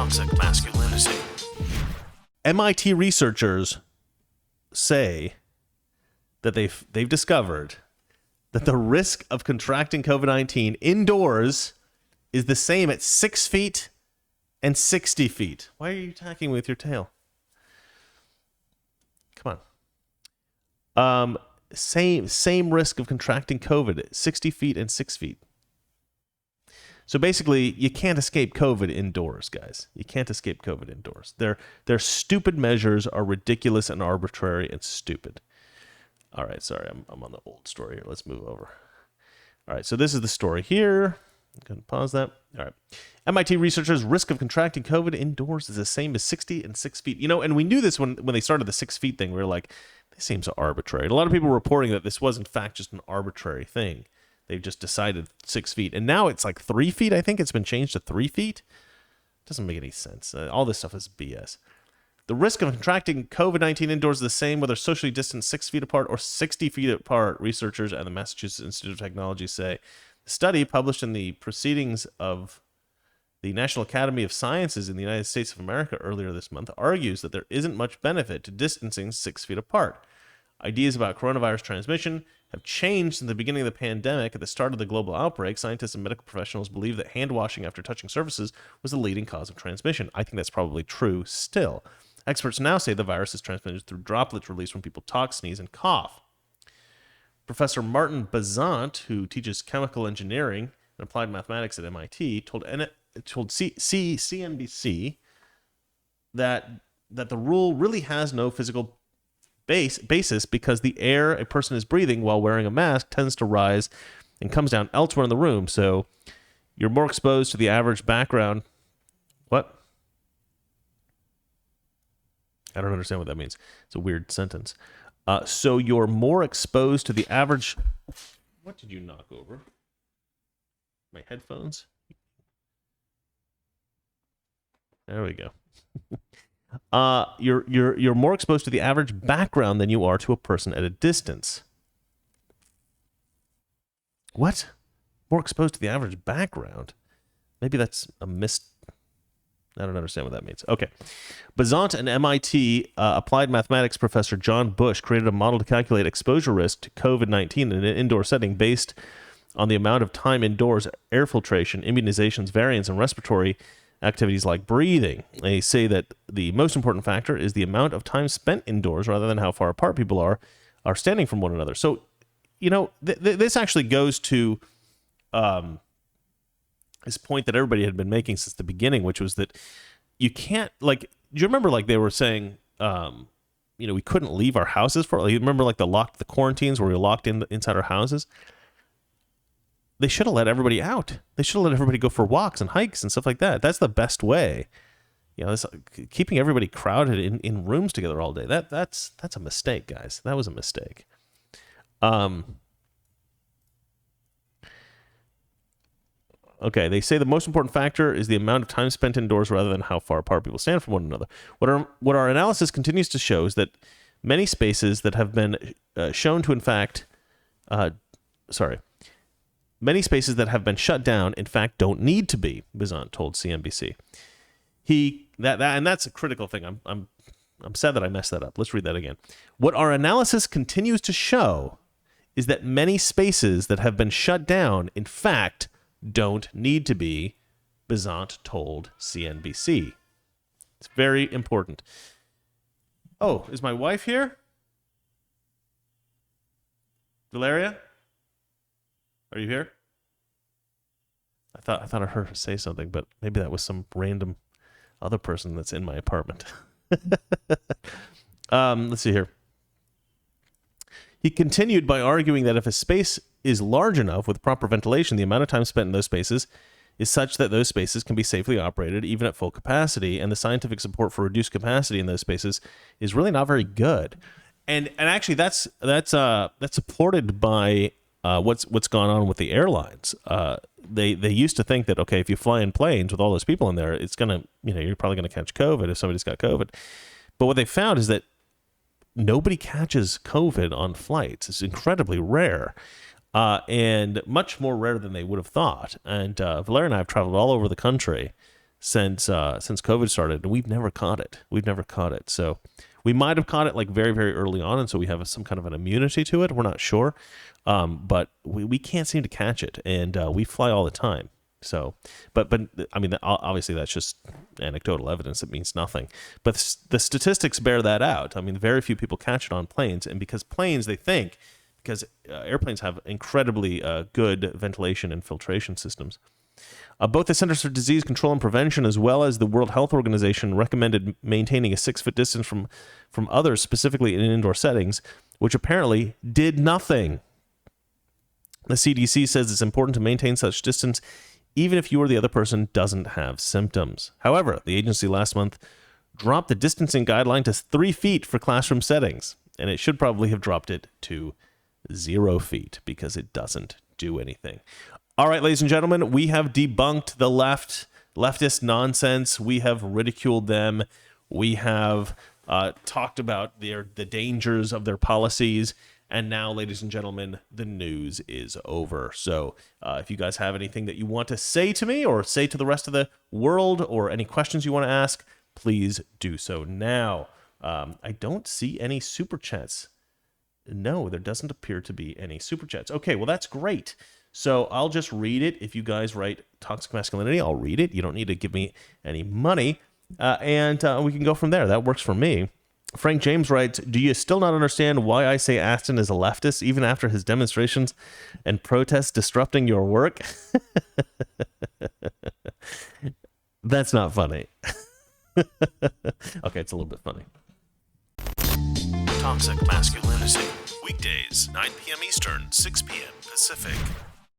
toxic masculinity. MIT researchers say that they've discovered that the risk of contracting COVID-19 indoors is the same at 6 feet and 60 feet. Why are you attacking me with your tail? Come on. Same risk of contracting COVID at 60 feet and 6 feet. So basically, you can't escape COVID indoors, guys. You can't escape COVID indoors. Their stupid measures are ridiculous and arbitrary and stupid. All right, sorry, I'm on the old story here. Let's move over. All right, so this is the story here. I'm going to pause that. All right. MIT researchers' risk of contracting COVID indoors is the same as 60 and 6 feet. You know, and we knew this when they started the 6 feet thing. We were like, this seems arbitrary. And a lot of people were reporting that this was, in fact, just an arbitrary thing. They've just decided 6 feet. And now it's like 3 feet. I think it's been changed to 3 feet. Doesn't make any sense. All this stuff is BS. The risk of contracting COVID-19 indoors is the same whether socially distanced 6 feet apart or 60 feet apart, researchers at the Massachusetts Institute of Technology say. The study, published in the Proceedings of the National Academy of Sciences in the United States of America earlier this month, argues that there isn't much benefit to distancing 6 feet apart. Ideas about coronavirus transmission have changed since the beginning of the pandemic. At the start of the global outbreak, scientists and medical professionals believed that hand washing after touching surfaces was the leading cause of transmission. I think that's probably true still. Experts now say the virus is transmitted through droplets released when people talk, sneeze, and cough. Professor Martin Bazant, who teaches chemical engineering and applied mathematics at MIT, told CNBC that the rule really has no physical basis because the air a person is breathing while wearing a mask tends to rise and comes down elsewhere in the room. So you're more exposed to the average background. What? I don't understand what that means. It's a weird sentence. So you're more exposed to the average... What did you knock over? My headphones? There we go. You're more exposed to the average background than you are to a person at a distance. What? More exposed to the average background? Maybe that's a I don't understand what that means. Okay. Bazant and MIT applied mathematics professor John Bush created a model to calculate exposure risk to COVID-19 in an indoor setting based on the amount of time indoors, air filtration, immunizations, variants, and respiratory activities like breathing. They say that the most important factor is the amount of time spent indoors rather than how far apart people are standing from one another. So, you know, this actually goes to this point that everybody had been making since the beginning, which was that you can't, like, do you remember, like, they were saying, you know, we couldn't leave our houses for, like, you remember, like, the quarantines where we were locked inside our houses? They should have let everybody out. They should have let everybody go for walks and hikes and stuff like that. That's the best way. You know, keeping everybody crowded in rooms together all day, that's a mistake, guys. That was a mistake. Okay, they say the most important factor is the amount of time spent indoors rather than how far apart people stand from one another. What our analysis continues to show is that many spaces that have been shown to, in fact, many spaces that have been shut down, in fact, don't need to be, Bazant told CNBC. And that's a critical thing. I'm sad that I messed that up. Let's read that again. What our analysis continues to show is that many spaces that have been shut down, in fact, don't need to be, Bazant told CNBC. It's very important. Oh, is my wife here? Valeria? Are you here? I thought I heard her say something, but maybe that was some random other person that's in my apartment. Let's see here. He continued by arguing that if a space is large enough with proper ventilation, the amount of time spent in those spaces is such that those spaces can be safely operated even at full capacity, and the scientific support for reduced capacity in those spaces is really not very good. And actually, that's supported by what's gone on with the airlines. They used to think that, okay, if you fly in planes with all those people in there, it's gonna, you're probably gonna catch COVID if somebody's got COVID. But what they found is that nobody catches COVID on flights. It's incredibly rare. And much more rare than they would have thought. And Valeria and I have traveled all over the country since COVID started, and we've never caught it. So we might have caught it like very, very early on, and so we have some kind of an immunity to it. We're not sure, but we can't seem to catch it, and we fly all the time. So, but I mean, obviously that's just anecdotal evidence. It means nothing. But the statistics bear that out. I mean, very few people catch it on planes, and because planes, they think, because airplanes have incredibly good ventilation and filtration systems. Both the Centers for Disease Control and Prevention as well as the World Health Organization recommended maintaining a 6-foot distance from others, specifically in indoor settings, which apparently did nothing. The CDC says it's important to maintain such distance even if you or the other person doesn't have symptoms. However, the agency last month dropped the distancing guideline to 3 feet for classroom settings, and it should probably have dropped it to 0 feet because it doesn't do anything. All right, ladies and gentlemen, we have debunked the leftist nonsense. We have ridiculed them. We have talked about the dangers of their policies. And now, ladies and gentlemen, the news is over. So if you guys have anything that you want to say to me or say to the rest of the world or any questions you want to ask, please do so now. I don't see any super chats. No, there doesn't appear to be any super chats. Okay, well, that's great. So I'll just read it. If you guys write toxic masculinity, I'll read it. You don't need to give me any money. And we can go from there. That works for me. Frank James writes, do you still not understand why I say Aston is a leftist, even after his demonstrations and protests disrupting your work? That's not funny. Okay, it's a little bit funny. Toxic Masculinity. Weekdays, 9 p.m. Eastern, 6 p.m. Pacific.